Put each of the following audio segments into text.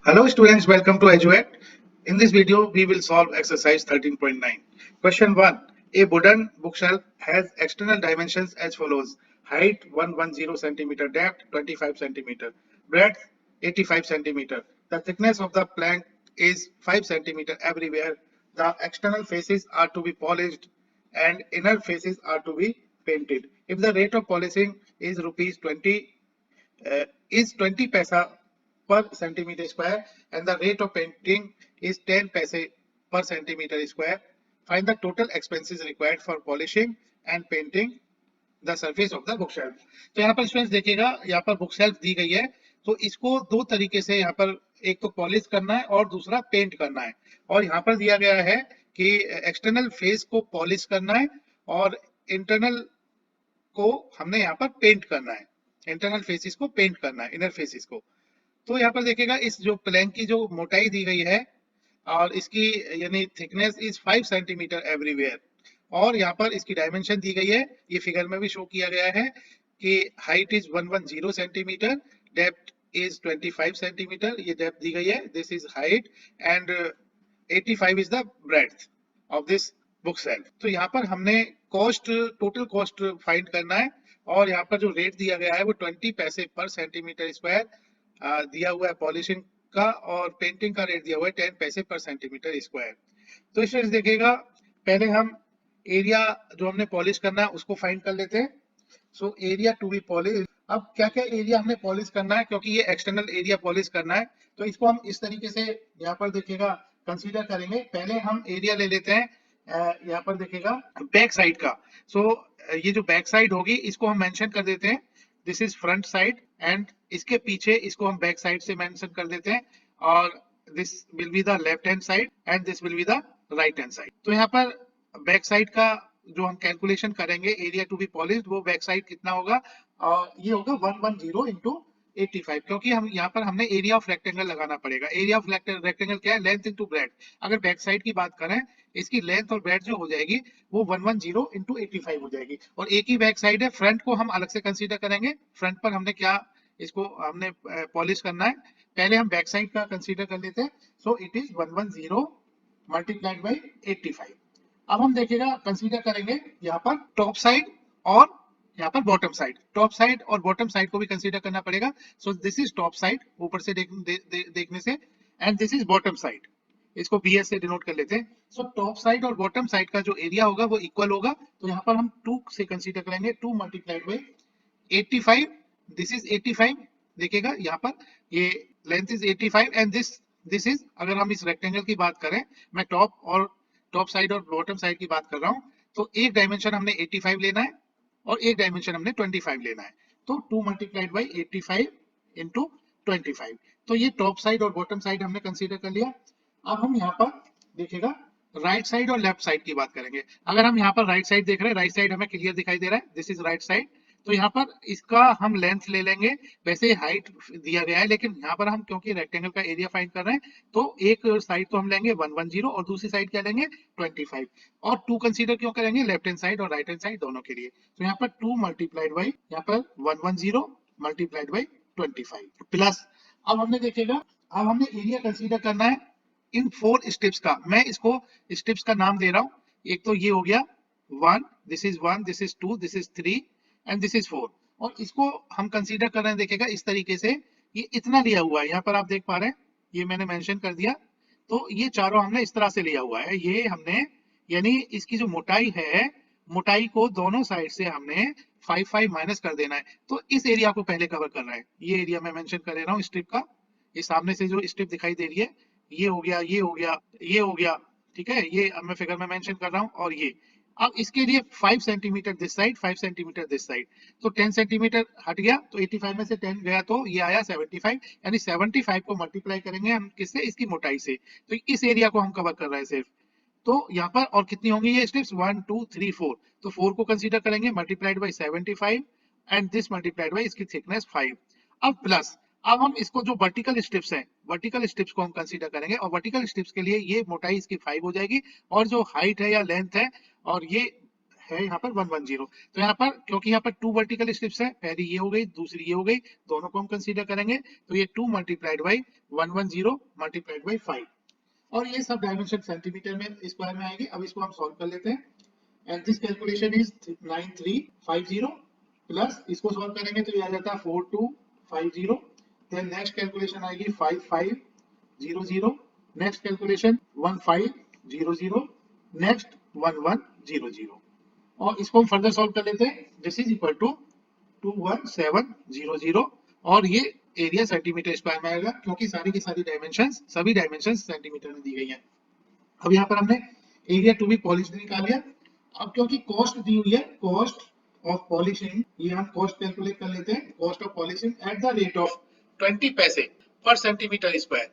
Hello students, welcome to EduEd. In this video, we will solve exercise 13.9. Question 1. A wooden bookshelf has external dimensions as follows. Height 110 cm, depth 25 cm, breadth 85 cm. The thickness of the plank is 5 cm everywhere. The external faces are to be polished and inner faces are to be painted. If the rate of polishing is rupees 20 is 20 paisa per centimeter square and the rate of painting is 10 paise per centimeter square. Find the total expenses required for polishing and painting the surface of the book shelf. तो यहाँ पर students देखिएगा, यहाँ पर book shelf दी गई है, तो इसको दो तरीके से यहाँ पर एक तो पॉलिश करना है और दूसरा पेंट करना है। और यहाँ पर दिया गया है कि एक्सटर्नल फेस को पॉलिश करना है और इंटरनल को हमने यहाँ पर पेंट करना है, इंटरनल फेसिस को पेंट करना है, इनर फेसिस को। तो यहाँ पर देखिएगा इस जो प्लैंक की जो मोटाई दी गई है और इसकी यानी थिकनेस इज 5 सेंटीमीटर एवरीवेयर और यहाँ पर इसकी डायमेंशन दी गई है, ये फिगर में भी शो किया गया है कि height is 110 centimetre, depth is 25 centimetre, ये डेप्थ दी गई है, this is height and 85 is the breadth of this book shelf. तो यहाँ पर हमने कॉस्ट, टोटल कॉस्ट फाइंड करना है और यहाँ पर जो रेट दिया गया है वो 20 पैसे पर सेंटीमीटर स्क्वायर दिया हुआ है पॉलिशिंग का और पेंटिंग का रेट दिया हुआ है 10 पैसे पर सेंटीमीटर स्क्वायर। तो स्टूडेंट्स देखिएगा, पहले हम एरिया जो हमने पॉलिश करना है उसको फाइंड कर लेते हैं। So area to be polish, अब क्या क्या एरिया हमने पॉलिश करना है, क्योंकि ये एक्सटर्नल एरिया पॉलिश करना है तो इसको हम इस तरीके से यहाँ पर देखिएगा कंसीडर करेंगे। पहले हम एरिया ले लेते हैं यहाँ पर देखिएगा बैक साइड का। सो ये जो बैक साइड होगी इसको हम मेंशन कर देते हैं, this is front side and इसके पीछे इसको हम बैक साइड से मेंशन कर देते हैं और this will be the left hand side and this will be the right hand side. तो यहाँ पर बैक साइड का जो हम कैलकुलेशन करेंगे एरिया टू बी पॉलिश्ड, वो बैक साइड कितना होगा, ये होगा 110 इंटू 85, क्योंकि हम यहाँ पर हमने एरिया ऑफ रेक्टेंगल लगाना पड़ेगा। एरिया ऑफ रेक्टेंगल क्या है, लेंथ इंटू ब्रेड। अगर बैक साइड की बात करें इसकी लेंथ और ब्रेड जो हो जाएगी वो 110 इंटू 85 हो जाएगी और एक ही बैक साइड है। फ्रंट को हम अलग से कंसीडर करेंगे, फ्रंट पर हमने क्या इसको हमने पॉलिश करना है, पहले हम बैक साइड का कंसीडर कर लेते हैं। सो इट इज 110 मल्टीप्लाइड बाई 85। अब हम देखिएगा कंसीडर करेंगे यहाँ पर टॉप साइड और यहाँ पर बॉटम साइड, टॉप साइड और बॉटम साइड को भी कंसीडर करना पड़ेगा। सो दिस इज टॉप साइड ऊपर से देखने से and this is bottom side, इसको BS से डिनोट कर लेते हैं। सो टॉप साइड और बॉटम साइड का जो एरिया होगा वो इक्वल होगा, तो यहाँ पर हम 2 से कंसीडर करेंगे, 2 मल्टीप्लाइड बाई 85, दिस इज 85। देखिएगा यहाँ पर ये length is 85 and this is, अगर हम इस रेक्टेंगल की बात करें, मैं टॉप साइड और बॉटम साइड की बात कर रहा हूँ, तो एक डायमेंशन हमने 85 लेना है और एक डायमेंशन हमने 25 लेना है। तो 2 मल्टीप्लाइड बाई 85 इंटू 25। तो ये टॉप साइड और बॉटम साइड हमने कंसीडर कर लिया। अब हम यहाँ पर देखिएगा राइट साइड और लेफ्ट साइड की बात करेंगे। अगर हम यहाँ पर राइट साइड देख रहे हैं, राइट साइड हमें क्लियर दिखाई दे रहा है, दिस इज राइट साइड। तो यहाँ पर इसका हम लेंथ ले लेंगे, वैसे हाइट दिया गया है लेकिन यहाँ पर हम क्योंकि रेक्टेंगल का एरिया फाइंड कर रहे हैं तो एक साइड तो हम लेंगे 110 और दूसरी साइड क्या लेंगे 25 और 2 कंसीडर क्यों करेंगे, लेफ्ट हैंड साइड और राइट हैंड साइड दोनों के लिए। तो यहाँ पर 2 मल्टीप्लाइड बाई यहाँ पर 110 मल्टीप्लाइड बाई 25 प्लस, अब हमने देखिएगा अब हमने एरिया कंसीडर करना है इन 4 स्टेप्स का। मैं इसको स्टेप्स का नाम दे रहा हूँ, एक तो ये हो गया 1, this is 1, this is 2, this is 3 and this is 4 और इसको हम कंसीडर कर रहे हैं देखिएगा इस तरीके से, ये इतना लिया हुआ है, यहाँ पर आप देख पा रहे हैं ये मैंने मेंशन कर दिया। तो ये चारों हमने इस तरह से लिया हुआ है, ये हमने यानी इसकी जो मोटाई है, मोटाई को दोनों साइड से हमने 5 माइनस कर देना है। तो इस एरिया को पहले कवर कर रहा है, ये एरिया मैं मेंशन कर रहा हूँ स्ट्रिप का, ये सामने से जो स्ट्रिप दिखाई दे रही है, ये हो गया, ये हो गया, ये हो गया, ठीक है, ये अब मैं फिगर में मेंशन कर रहा हूँ। और ये अब इसके लिए 5 centimetre this side, 5 centimetre this side, तो 10 सेंटीमीटर हट गया, तो 85 में से 10 गया तो ये आया 75, यानी 75 को मल्टीप्लाई करेंगे हम किससे, इसकी मोटाई से। तो इस एरिया को हम कवर कर रहे हैं सिर्फ। तो यहाँ पर और कितनी होंगी ये स्टेप्स, 1 2 3 4, तो 4 को कंसीडर करेंगे multiplied by 75 and this multiplied by इसकी थिकनेस 5। अब प्लस, अब हम इसको जो वर्टिकल स्ट्रिप्स हैं, वर्टिकल स्ट्रिप्स को हम कंसीडर करेंगे और वर्टिकल स्ट्रिप्स के लिए ये मोटाई इसकी 5 हो जाएगी और जो हाइट है या लेंथ है और ये है यहाँ पर 110। तो यहाँ पर क्योंकि यहाँ पर 2 वर्टिकल स्ट्रिप्स है, पहली ये हो गई दूसरी ये हो गई, दोनों को हम कंसीडर करेंगे तो ये 2 मल्टीप्लाइड बाई 110 मल्टीप्लाइड बाई 5 और ये सब डायमेंशन सेंटीमीटर में स्क्वायर में आएगी। अब इसको हम सॉल्व कर लेते हैं and this calculation is 9350 plus इसको सॉल्व करेंगे तो ये आ जाता है 4250। देन नेक्स्ट कैलकुलेशन आएगी 5500, नेक्स्ट कैलकुलेशन 1500, नेक्स्ट 1100 और इसको हम फर्दर सॉल्व कर लेते हैं। दिस इज इक्वल टू 21700 और ये एरिया सेंटीमीटर स्क्वायर में आएगा क्योंकि सारी की सारी डायमेंशंस सभी डायमेंशंस सेंटीमीटर में दी गई हैं। अब यहाँ पर हमने एरिया टू बी पॉलिश्ड निकाल लिया। अब क्योंकि कॉस्ट दी हुई है, कॉस्ट ऑफ पॉलिशिंग, ये हम कॉस्ट कैलकुलेट कर लेते हैं। Cost of polishing at the rate of 20 पैसे पर सेंटीमीटर स्क्वायर,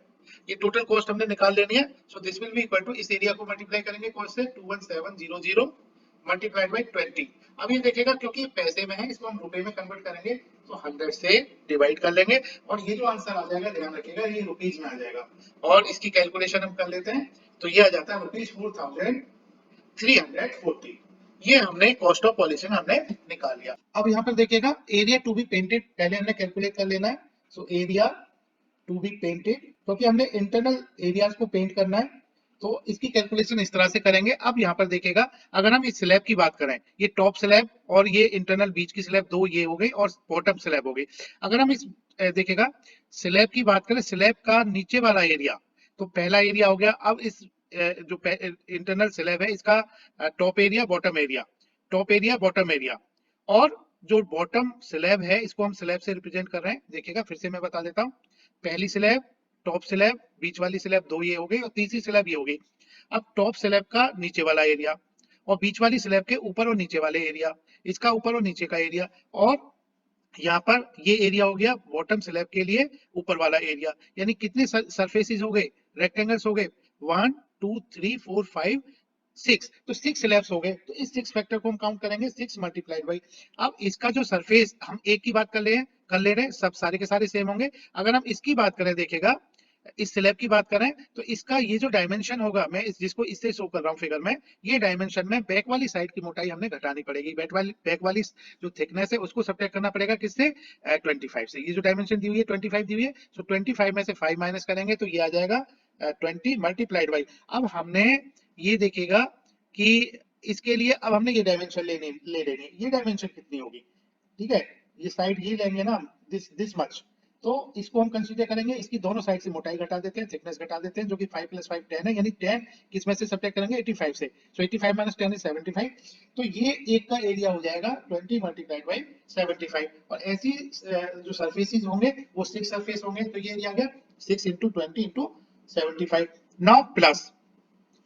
ये टोटल कॉस्ट हमने निकाल लेनी है। So this will be equal to, इस एरिया को मल्टीप्लाई करेंगे कॉस्ट से 21700 मल्टीप्लाइड बाई 20। अब ये देखेगा क्योंकि पैसे में है इसको हम रुपए में कन्वर्ट करेंगे तो 100 से डिवाइड कर लेंगे और ये जो आंसर आ जाएगा ध्यान रखिएगा ये रुपीज में आ जाएगा और इसकी कैलकुलेशन हम कर लेते हैं तो ये आ जाता है ₹4340। ये हमने कॉस्ट ऑफ पॉलिशिंग हमने निकाल लिया। अब यहाँ पर देखिएगा एरिया टू बी पेंटेड पहले हमने कैलकुलेट कर लेना है। So area to be painted क्योंकि हमने इंटरनल एरियाज को पेंट करना है तो इसकी कैलकुलेशन इस तरह से करेंगे। अब यहाँ पर देखिएगा अगर हम इस स्लैब की बात करें, ये टॉप स्लैब और ये इंटरनल बीच की स्लैब दो ये हो गई और बॉटम स्लैब हो गई। अगर हम इस देखिएगा स्लैब की बात करें, स्लैब का नीचे वाला एरिया तो पहला एरिया हो गया। अब इस जो इंटरनल स्लैब है इसका top area bottom area, top area bottom area और जो बॉटम स्लैब है इसको हम स्लैब से रिप्रेजेंट कर रहे हैं। देखिएगा फिर से मैं बता देता हूँ, पहली स्लैब टॉप स्लैब, बीच वाली स्लैब दो ये हो गई और तीसरी स्लैब ये हो गई। अब टॉप स्लैब का नीचे वाला एरिया और बीच वाली स्लैब के ऊपर और नीचे वाले एरिया, इसका ऊपर और नीचे का एरिया और यहाँ पर ये एरिया हो गया बॉटम स्लैब के लिए ऊपर वाला एरिया। यानी कितने सरफेसेस हो गए, रेक्टेंगल्स हो गए 1 2 3 4 5 6, तो 6 स्लैब्स हो गए। तो इस 6 फैक्टर को हम काउंट करेंगे 6 मल्टीप्लाइड बाई। अब इसका जो सरफेस हम एक की बात कर ले रहे हैं सब सारे के सारे सेम होंगे। अगर हम इसकी बात करें देखिएगा इस स्लैब की बात करें तो इसका ये जो डायमेंशन होगा, मैं जिसको इससे शो कर रहा हूँ फिगर में, ये डायमेंशन में बैक वाली साइड की मोटाई हमने घटानी पड़ेगी। बैक वाली जो थिकनेस है उसको सब्ट्रैक्ट करना पड़ेगा किससे, 25 से। ये जो डायमेंशन दी हुई है 25 दी हुई है, सो 25 में से 5 माइनस करेंगे तो ये आ जाएगा 20 मल्टीप्लाइड बाई। अब हमने ये देखिएगा कि इसके लिए अब हमने ये डायमेंशन ले लेनी, ये डायमेंशन कितनी होगी, ठीक है, ये साइड ये लेंगे ना दिस मच, तो इसको हम कंसीडर करेंगे। इसकी दोनों साइड से मोटाई घटा देते हैं, थिकनेस घटा देते हैं, जो कि 5 + 5 10 है, यानी 10 किस में से सब्ट्रैक्ट करेंगे 85 से। सो 85 - 10 is 75। तो ये एक का एरिया हो जाएगा 20 मल्टीप्लाइड बाई 75 और ऐसी जो सरफेसेस होंगे वो 6 सरफेस होंगे तो ये एरिया आ गया 6 × 20 × 75। नाउ प्लस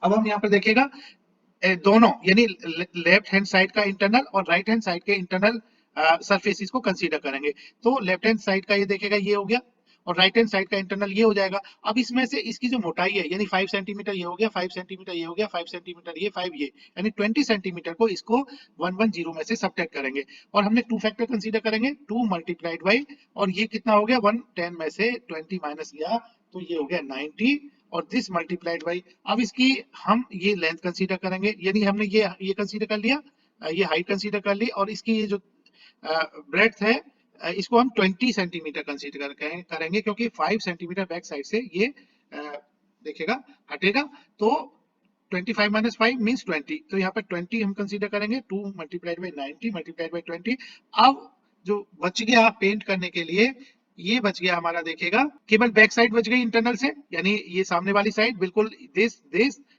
अब हम यहाँ पर देखिएगा दोनों यानी लेफ्ट हैंड साइड का इंटरनल और राइट हैंड साइड के इंटरनल सरफेसेस को कंसीडर करेंगे। तो लेफ्ट हैंड साइड का ये देखेगा ये हो गया और राइट हैंड साइड का इंटरनल ये हो जाएगा। अब इसमें से इसकी जो मोटाई है यानी 5 सेंटीमीटर ये हो गया, 5 सेंटीमीटर ये हो गया, 5 सेंटीमीटर ये, 5 ये, यानी 20 सेंटीमीटर को इसको 110 में से सब्ट्रैक्ट करेंगे और हमने 2 फैक्टर कंसीडर करेंगे 2 मल्टीप्लाइड बाई और ये कितना हो गया 110 में से 20 माइनस किया तो ये हो गया 90 और दिस मल्टीप्लाइड बाई। अब इसकी हम ये लेंथ कंसीडर करेंगे, यानी हमने ये कंसीडर कर लिया, ये हाइट कंसीडर कर ली और इसकी ये जो ब्रेड्थ है इसको हम 20 सेंटीमीटर कंसीडर करेंगे क्योंकि 5 सेंटीमीटर बैक साइड से ये देखिएगा हटेगा। तो 25 - 5 मींस 20, तो यहाँ पर 20 हम कंसीडर करेंगे 2 मल्टीप्लाइड बाई 90 मल्टीप्लाइड बाई 20। अब जो बच गया पेंट करने के लिए ये बच गया हमारा, देखिएगा केवल बैक साइड बच गई इंटरनल से, यानी ये सामने वाली साइड बिल्कुल दिस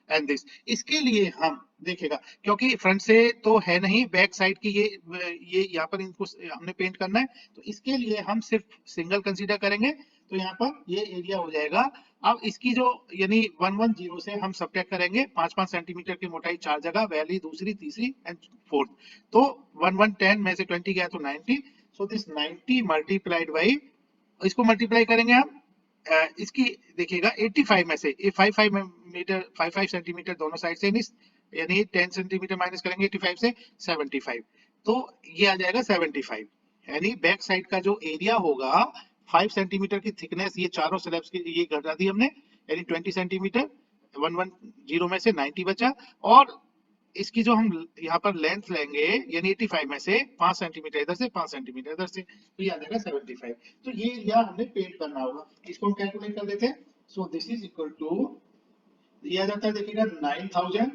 एंड दिस। इसके लिए हम देखिएगा क्योंकि फ्रंट से तो है नहीं, बैक साइड की ये यहाँ पर इनको हमने पेंट करना है तो इसके लिए हम सिर्फ सिंगल कंसीडर करेंगे। तो यहाँ पर ये एरिया हो जाएगा। अब इसकी जो यानी 110 से हम सब्ट्रैक्ट करेंगे 5-5 सेंटीमीटर की मोटाई 4 जगह, पहली दूसरी तीसरी एंड फोर्थ, तो 110 में से 20 गया तो 90। सो दिस 90 मल्टीप्लाइड बाई, इसको मल्टीप्लाई करेंगे हम इसकी देखिएगा 85 में से 55 सेंटीमीटर दोनों साइड से, यानी 10 सेंटीमीटर माइनस करेंगे 85 से 75, तो ये आ जाएगा 75। यानी बैक साइड का जो एरिया होगा 5 सेंटीमीटर की थिकनेस, ये चारों स्लैब्स की ये घटा दी हमने, यानी 20 सेंटीमीटर 110 में से 90 बचा और इसकी जो हम यहाँ पर लेंथ लेंगे यानी 85 में से 5 सेंटीमीटर इधर से 5 सेंटीमीटर इधर से, तो ये आ जाएगा 75। तो ये एरिया हमने पेंट करना होगा, इसको हम कैलकुलेट कर लेते हैं। So this is equal to, ये आ जाता है देखिएगा 9000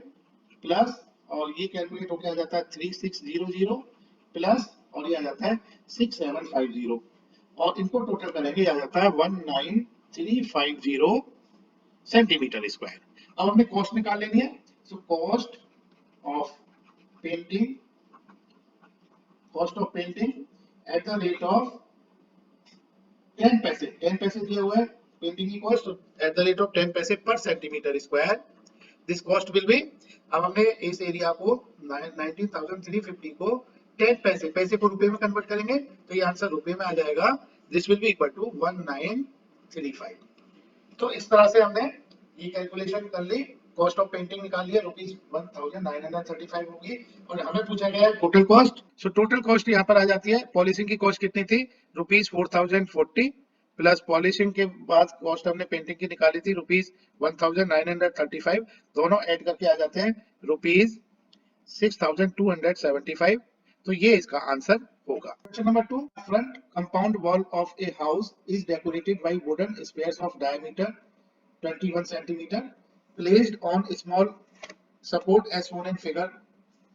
प्लस, और ये कैलकुलेट होकर आ जाता है 3600 प्लस, और ये आ जाता है 6750, और इनको टोटल करेंगे आ जाता है 19350 सेंटीमीटर स्क्वायर। अब हमने कॉस्ट निकाल लेनी है। सो of painting cost of painting at the rate of 10 पैसे, 10 पैसे दिया हुआ है पेंटिंग की cost, eight the rate of 10 पैसे per centimetre square. This cost will B, अब हमने इस एरिया को 19,350 को 10 पैसे, पैसे को रुपए में कन्वर्ट करेंगे तो ये आंसर रुपए में आ जाएगा। This will be equal to 1935। तो इस तरह से हमने ये कैलकुलेशन कर ली, कॉस्ट ऑफ पेंटिंग निकाल लिया, ₹1935 होगी। और हमें पूछा गया है टोटल कॉस्ट। सो टोटल कॉस्ट यहाँ पर आ जाती है, पॉलिशिंग की कॉस्ट कितनी थी, ₹4040 प्लस पॉलिशिंग के बाद कॉस्ट हमने पेंटिंग की निकाली थी ₹1935, दोनों ऐड करके आ जाते हैं ₹6275। तो ये इसका आंसर होगा। Question number 2, front compound wall of a house is decorated by wooden squares of diameter 21 centimeter placed on a small support as shown in figure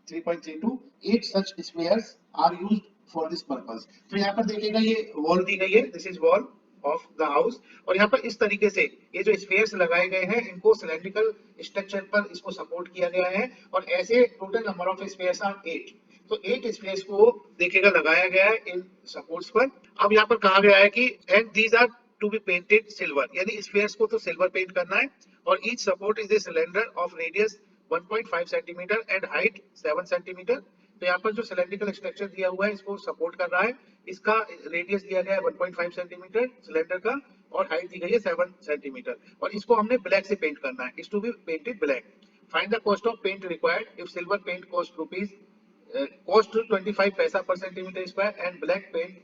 3.32. 8 such squares are used for this purpose. तो यहाँ पर देखिएगा ये wall दी गई है, this is wall of the house, और यहाँ पर इस तरीके से ये जो स्पेयर्स लगाए गए हैं इनको सिलेंड्रिकल स्ट्रक्चर पर इसको सपोर्ट किया गया है, और ऐसे total number of spheres are 8। तो 8 स्पेयर्स को देखिएगा लगाया गया है इन सपोर्ट्स पर। अब यहाँ पर कहा गया है कि and these are to be painted silver, यानी स्पेयर्स को तो सिल्वर पेंट करना है, और each support is a cylinder of radius 1.5 centimetre and height 7 centimetre. तो यहाँ पर जो सिलेंड्रिकल स्ट्रक्चर दिया हुआ है इसको सपोर्ट कर रहा है, इसका रेडियस दिया गया है 1.5 सेंटीमीटर सिलेंडर का, और हाइट दी गई है 7 सेंटीमीटर, और इसको हमने ब्लैक से पेंट करना है, is to be painted black. Find the cost of paint required if silver paint cost rupees cost 25 पैसा per centimetre square and black paint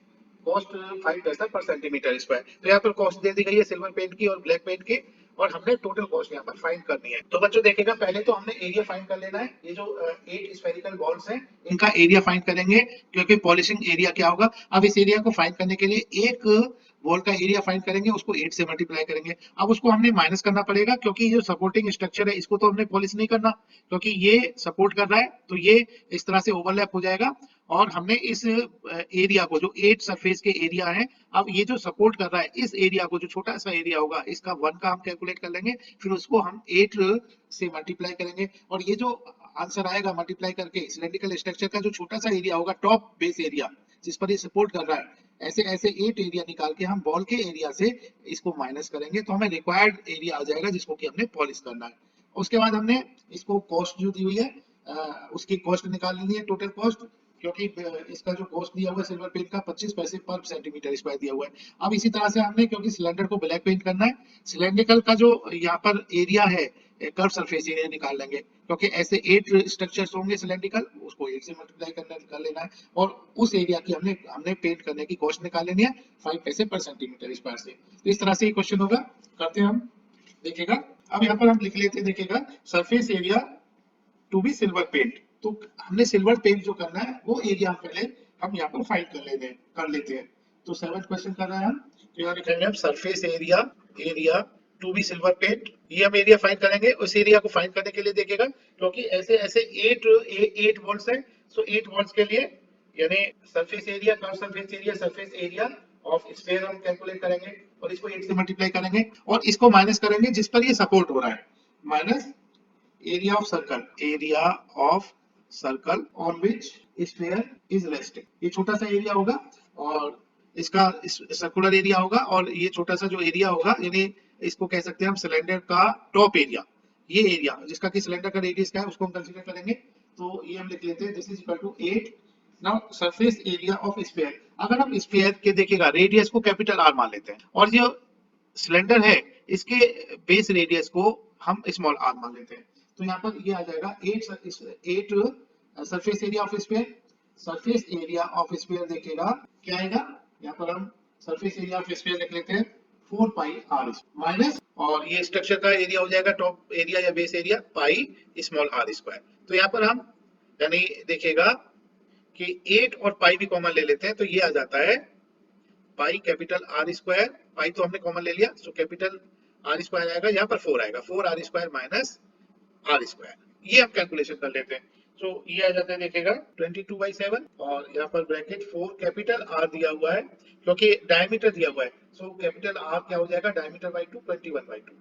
cost 5 पैसा पर सेंटीमीटर स्क्वायर। तो यहाँ पर कॉस्ट दे दी गई है सिल्वर पेंट की और ब्लैक पेंट की, और हमने टोटल कॉस्ट यहाँ पर फाइंड करनी है। तो बच्चों देखिएगा, पहले तो हमने एरिया फाइंड कर लेना है। ये जो 8 स्फेरिकल बॉल्स हैं इनका एरिया फाइंड करेंगे, क्योंकि पॉलिशिंग एरिया क्या होगा। अब इस एरिया को फाइंड करने के लिए एक वॉल का एरिया फाइंड करेंगे, उसको 8 से मल्टीप्लाई करेंगे। अब उसको हमने माइनस करना पड़ेगा, क्योंकि जो सपोर्टिंग स्ट्रक्चर है इसको तो हमने पॉलिश नहीं करना, क्योंकि ये सपोर्ट कर रहा है, तो ये इस तरह से ओवरलैप हो जाएगा। और हमने इस एरिया को, जो 8 सरफेस के एरिया है, अब ये जो सपोर्ट कर रहा है इस एरिया को, जो छोटा सा एरिया होगा इसका 1 का हम कैलकुलेट कर लेंगे, फिर उसको हम 8 से मल्टीप्लाई करेंगे, और ये जो आंसर आएगा मल्टीप्लाई करके सिलेंड्रिकल स्ट्रक्चर का जो छोटा सा एरिया होगा, टॉप बेस एरिया जिस पर ये सपोर्ट कर रहा है, ऐसे ऐसे 8 एरिया निकाल के हम बॉल के एरिया से इसको माइनस करेंगे, तो हमें रिक्वायर्ड एरिया आ जाएगा जिसको कि हमने पॉलिश करना है। उसके बाद हमने इसको कॉस्ट जो दी हुई है उसकी कॉस्ट निकाल ली है, टोटल कॉस्ट, क्योंकि इसका जो कॉस्ट दिया हुआ है सिल्वर पेंट का 25 पैसे पर सेंटीमीटर स्क्वायर दिया हुआ है। अब इसी तरह से हमने, क्योंकि सिलेंडर को ब्लैक पेंट करना है, सिलेंड्रिकल का जो यहाँ पर एरिया है कर्व सरफेस एरिया निकाल लेंगे, क्योंकि ऐसे 8 स्ट्रक्चर्स होंगे सिलेंड्रिकल, उसको 8 से मल्टीप्लाई कर लेना है, और उस एरिया की हमने पेंट करने की कॉस्ट निकाल लेनी है 5 पैसे पर सेंटीमीटर स्क्वायर से। तो इस तरह से ये क्वेश्चन होगा, करते हैं हम, देखिएगा। अब यहाँ पर हम लिख लेते हैं, देखिएगा, surface area to be silver paint. तो हमने सिल्वर पेंट जो करना है वो एरिया पहले हम यहाँ पर फाइंड कर लेते हैं। तो 7th क्वेश्चन कर रहे हैं हम, तो यहाँ लिखेंगे हम surface area to be silver paint, ये हम एरिया फाइंड करेंगे। उस एरिया को फाइंड करने के लिए देखिएगा, क्योंकि ऐसे ऐसे 8 वॉल्स है, सो 8 वॉल्स के लिए यानी surface area, curve surface area, surface area of sphere हम कैलकुलेट करेंगे, और इसको 8 से मल्टीप्लाई करेंगे, और इसको माइनस करेंगे जिस पर ये सपोर्ट हो रहा है, minus area of circle on which sphere is resting। ये छोटा सा एरिया होगा, और इसका सर्कुलर एरिया होगा, और ये छोटा सा जो एरिया होगा, यानी इसको कह सकते हैं हम सिलेंडर का टॉप एरिया, ये एरिया जिसका कि सिलेंडर का रेडियस क्या है उसको हम कंसीडर करेंगे। तो ये हम लिख लेते हैं, this is equal to 8। Now surface area of sphere, अगर हम स्फीयर के देखिएगा रेडियस को कैपिटल आर मान लेते हैं, और जो सिलेंडर है इसके बेस रेडियस को हम स्मॉल आर मान लेते हैं, तो यहाँ पर ये आ जाएगा 8 surface area of sphere. Surface area of sphere देखिएगा क्या आएगा, यहाँ पर हम सरफेस एरिया ऑफ स्फीयर लिख लेते हैं, 4 पाई आर माइनस, और ये स्ट्रक्चर का एरिया हो जाएगा टॉप एरिया या base area pi small R square. तो यहाँ पर हम यानी देखिएगा कि 8 और पाई भी कॉमन ले लेते हैं तो ये आ जाता है पाई कैपिटल आर स्क्वायर, पाई तो हमने कॉमन ले लिया, सो कैपिटल आर स्क्वायर आएगा, यहाँ पर 4 आएगा, 4 r square minus r square. ये हम कैलकुलेशन कर लेते हैं। सो ये आ जाता है देखिएगा 22/7, और यहाँ पर ब्रैकेट 4 कैपिटल आर दिया हुआ है क्योंकि डायमीटर दिया हुआ है, सो कैपिटल आर क्या हो जाएगा डायमीटर बाई 2 21/2।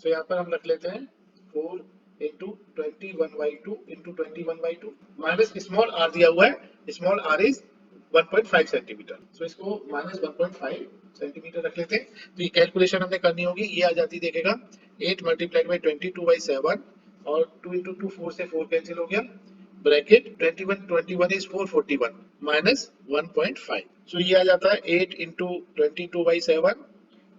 सो यहाँ पर हम रख लेते हैं 4 into 21/2 into 21/2 minus small R दिया हुआ है, small R is 1.5 centimetre, so इसको माइनस 1.5 सेंटीमीटर रख लेते हैं। तो ये कैलकुलेशन हमने करनी होगी, ये आ जाती देखेगा 8 मल्टीप्लाइड बाई 22/7, और 2 इंटू 2 4 से 4 कैंसिल हो गया, ब्रैकेट 21 इज 441 माइनस 1.5। सो ये आ जाता है 8 इंटू 22/7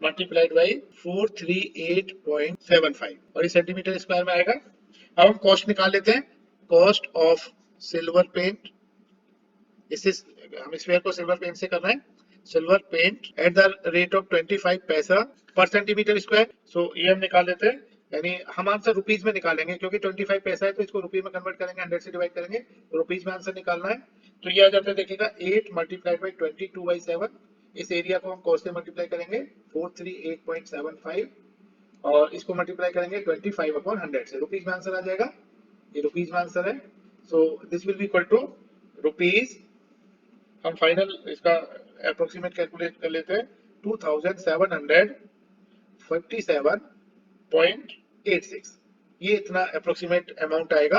मल्टीप्लाइड बाई 438.75, और ये सेंटीमीटर स्क्वायर में आएगा। अब हम कॉस्ट निकाल लेते हैं, कॉस्ट ऑफ सिल्वर पेंट, इससे हम स्क्वायर को सिल्वर पेंट से कर रहे हैं, silver paint at the rate of 25 पैसा पर सेंटीमीटर स्क्वायर। सो ये हम निकाल लेते हैं, यानी हम आंसर रुपीज में निकालेंगे क्योंकि 25 पैसा है तो इसको रुपीज में कन्वर्ट करेंगे, 100 से डिवाइड करेंगे, रुपीज में आंसर निकालना है। तो ये आ जाता है देखिएगा 8 मल्टीप्लाइड बाई 22/7, इस एरिया को हम कॉस से मल्टीप्लाई करेंगे 438.75, और इसको मल्टीप्लाई करेंगे 25/100 से, रुपीज में आंसर आ जाएगा, ये रुपीज में आंसर है। So this will be equal to rupees, हम फाइनल इसका अप्रोक्सीमेट कैलकुलेट कर लेते हैं 2757.86, ये इतना अप्रोक्सीमेट अमाउंट आएगा।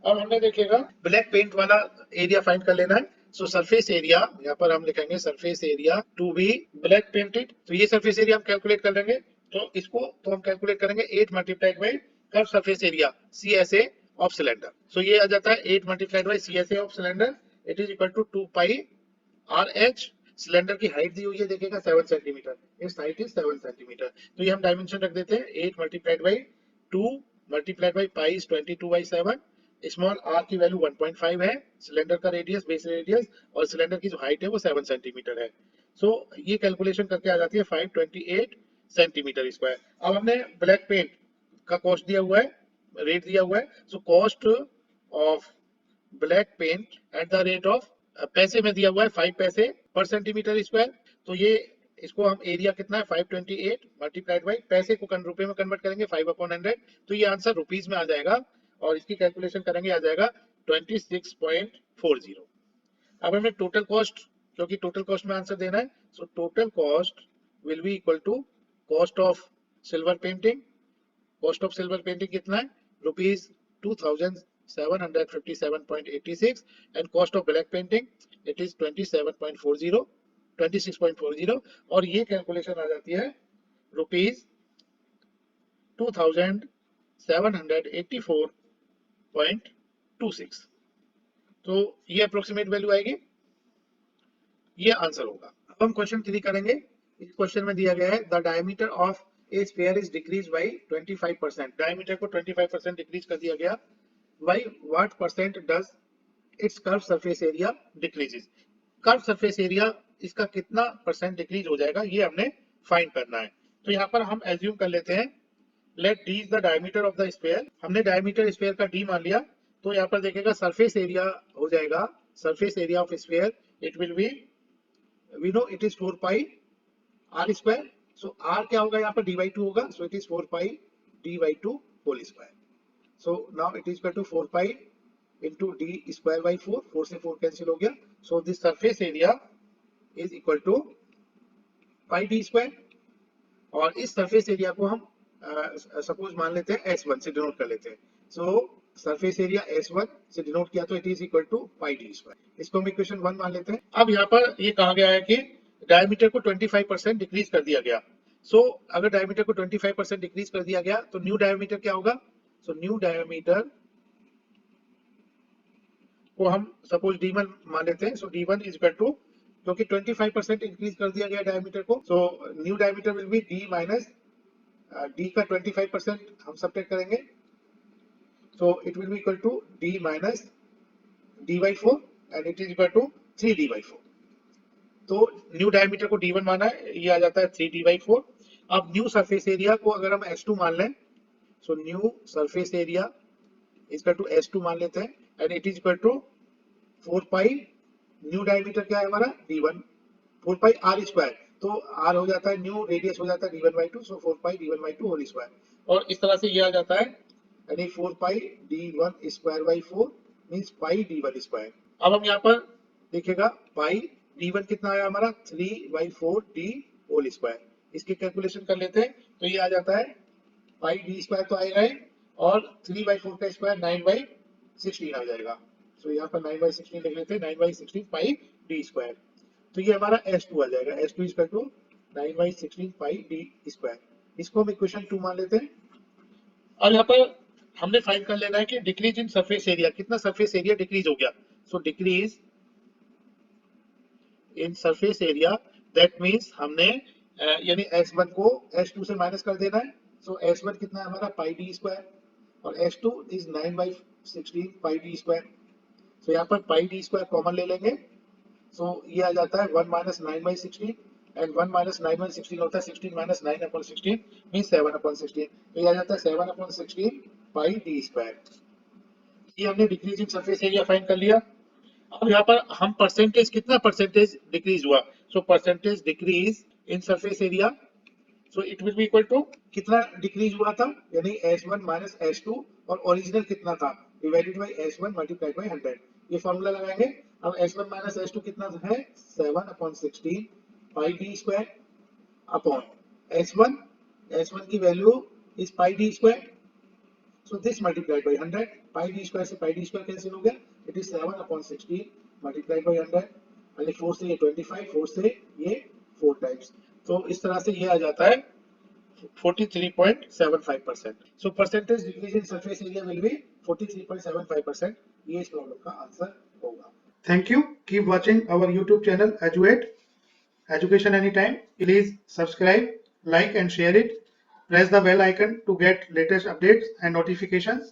अब हमने देखिएगा ब्लैक पेंट वाला एरिया फाइंड कर लेना है। सो सरफेस एरिया, यहाँ पर हम लिखेंगे surface area to be black painted, तो ये सरफेस एरिया हम कैलकुलेट कर लेंगे। तो इसको तो हम कैलकुलेट करेंगे 8 multiplied by curved surface area CSA of cylinder. So ये आ जाता है 8 multiplied by CSA of cylinder, it is equal to 2 pi R H. Cylinder की हाइट दी हुई है देखिएगा 7 सेंटीमीटर, इस हाइट इज 7 सेंटीमीटर, तो ये हम डायमेंशन रख देते हैं 8 multiplied by 2 multiplied by pi is 22/7, small R की वैल्यू 1.5 है, सिलेंडर का रेडियस बेस रेडियस, और सिलेंडर की जो हाइट है वो 7 सेंटीमीटर है। सो ये कैलकुलेशन करके आ जाती है 528 सेंटीमीटर स्क्वायर। अब हमने ब्लैक पेंट का कॉस्ट दिया हुआ है, रेट दिया हुआ है, so cost of black paint at the rate of, पैसे में दिया हुआ है 5 पैसे पर सेंटीमीटर स्क्वायर, तो ये इसको हम एरिया कितना है 528 मल्टीप्लाइड बाई पैसे को रुपए में कन्वर्ट करेंगे 5/100, तो ये आंसर रुपीज में आ जाएगा, और इसकी कैलकुलेशन करेंगे आ जाएगा 26.40। अब हमें टोटल कॉस्ट, क्योंकि टोटल कॉस्ट में आंसर देना है, so total cost will be equal to cost of silver painting, cost of silver painting कितना है rupees 2757.86, and cost of black painting it is 26.40, और ये कैलकुलेशन आ जाती है रुपीज 2784.26, तो ये अप्रोक्सीमेट वैल्यू आएगी, ये आंसर होगा। अब हम क्वेश्चन 3 करेंगे। इस क्वेश्चन में दिया गया है the diameter of A sphere is decrease by 25%, diameter को 25% डिक्रीज कर दिया गया, by what percent does it's curve surface area decreases, curve surface area इसका कितना परसेंट डिक्रीज हो जाएगा, ये हमने फाइंड करना है। तो यहाँ पर हम एज्यूम कर लेते हैं let D is the diameter of the sphere, हमने डायमीटर स्फीयर का डी मान लिया, तो यहाँ पर देखेगा सरफेस एरिया हो जाएगा, surface area of sphere it will be, we know it is 4 pi R square, so R क्या होगा यहाँ पर d/2 होगा, so it is 4 pi d/2 whole square. So now it is equal to 4 pi into D square by 4, 4 से 4 cancel हो गया, so this surface area is equal to pi D square, और इस सरफेस एरिया को हम suppose मान लेते हैं S1 से डिनोट कर लेते हैं, सो सरफेस एरिया S1 से डिनोट किया तो it is equal to pi D square, इसको हम इक्वेशन 1 मान लेते हैं। अब यहाँ पर ये कहा गया है कि डायमीटर को 25% डिक्रीज कर दिया गया, सो अगर डायमीटर को 25% डिक्रीज कर दिया गया तो न्यू डायमीटर क्या होगा, सो न्यू डायमीटर को हम सपोज D1 मान लेते हैं, सो D1 इज इक्वल टू, क्योंकि 25% इंक्रीज कर दिया गया डायमीटर को, so new diameter will be D minus D का 25% हम सब्ट्रैक्ट करेंगे, so it will be equal to D minus D/4 and it is equal to 3D/4, तो न्यू डायमीटर को D1 माना है, ये आ जाता है 3D/4, अब न्यू सरफेस एरिया को अगर हम S2 मान लें, so new surface area equal to S2 मान लेते हैं, and it is equal to 4 pi, new diameter क्या है हमारा D1, 4 पाई R स्क्वायर, तो R हो जाता है न्यू, रेडियस हो जाता है D1/2, सो 4 पाई D1/2 होल स्क्वायर, और इस तरह से ये आ जाता है, यानी 4 पाई D1 square by 4 means pi D1 square. अब हम यहाँ पर देखिएगा पाई D1 कितना आया हमारा 3/4 D होल स्क्वायर, इसकी कैलकुलेशन कर लेते हैं, तो ये आ जाता है पाई D स्क्वायर तो आएगा ही, और 3/4 का स्क्वायर 9/16 आ जाएगा, तो यहाँ पर 9/16 लिख लेते हैं, 9/16 पाई D स्क्वायर, तो ये हमारा S2 आ जाएगा, S2 equal to 9/16 pi D square, इसको हम इक्वेशन 2 मान लेते हैं। अब यहाँ पर हमने फाइंड कर लेना है कि डिक्रीज इन सरफेस एरिया, कितना सरफेस एरिया डिक्रीज हो गया, so decrease in surface area, that means हमने यानी S1 को S2 से माइनस कर देना है, सो S1 कितना है हमारा पाई D स्क्वायर, और S2 is 9/16 pi D square, so यहाँ पर पाई D स्क्वायर कॉमन ले लेंगे, सो ये आ जाता है 1 माइनस 9/16, एंड 1 माइनस 9/16 होता है 16 माइनस 9/16 मींस 7/16, तो ये आ जाता है 7/16 पाई D स्क्वायर। ये हमने डिक्रीजिंग सरफेस एरिया फाइंड कर लिया। अब यहाँ पर हम परसेंटेज, कितना परसेंटेज डिक्रीज हुआ, so percentage decrease in surface area, so it will be equal to कितना डिक्रीज हुआ था, यानी S1 माइनस S2, और ओरिजिनल कितना था divided by S1 multiplied by 100, ये फॉर्मूला लगाएंगे। अब S1 माइनस S2 कितना है 7/16 पाई D square upon S1, S1 की value is pi D square, so this multiplied by 100, pi d square से pi d square कैंसिल हो गया, it is 7/16 multiplied by 100, यानी 4 से ये 25, 4 से ये 4 टाइम्स, तो इस तरह से ये आ जाता है 43.75%, so percentage decrease in surface area will be 43.75%, ये इस प्रॉब्लम का आंसर होगा। Thank you. Keep watching our YouTube channel Eduate Education Anytime. Please subscribe, like and share it. Press the bell icon to get latest updates and notifications.